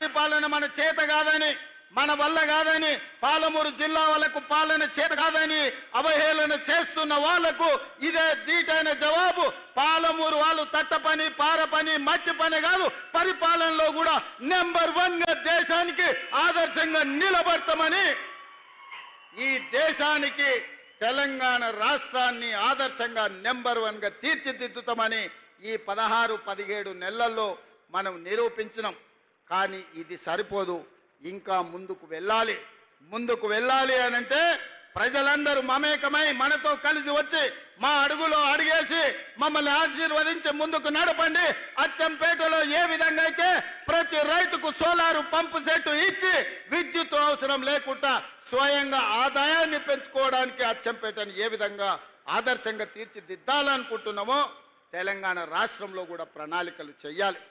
పరిపాలన మన చేత కాదని, మన వల్ల కాదని, పాలమూరు జిల్లా వాళ్ళకు పాలన చేత కాదని అవహేళన చేస్తున్న వాళ్లకు ఇదే దీటైన జవాబు. పాలమూరు వాళ్ళు తట్ట పని, పార పని, మట్టి పని కాదు, పరిపాలనలో కూడా నెంబర్ 1 గా దేశానికి ఆదర్శంగా నిలబడతామని, ఈ దేశానికి తెలంగాణ రాష్ట్రాన్ని ఆదర్శంగా నెంబర్ 1 గా తీర్చిదిద్దుతామని ఈ 16-17 నెలల్లో మనం నిరూపించినాం. కానీ ఇది సరిపోదు, ఇంకా ముందుకు వెళ్ళాలి అనంటే ప్రజలందరూ మమేకమై మనతో కలిసి వచ్చి మా అడుగులో అడిగేసి మమ్మల్ని ఆశీర్వదించి ముందుకు నడపండి. అచ్చంపేటలో ఏ విధంగా అయితే ప్రతి రైతుకు సోలారు పంపు సెట్ ఇచ్చి విద్యుత్ అవసరం లేకుండా స్వయంగా ఆదాయాన్ని పెంచుకోవడానికి అచ్చంపేటను ఏ విధంగా ఆదర్శంగా తీర్చిదిద్దాలనుకుంటున్నామో తెలంగాణ రాష్ట్రంలో కూడా ప్రణాళికలు చేయాలి.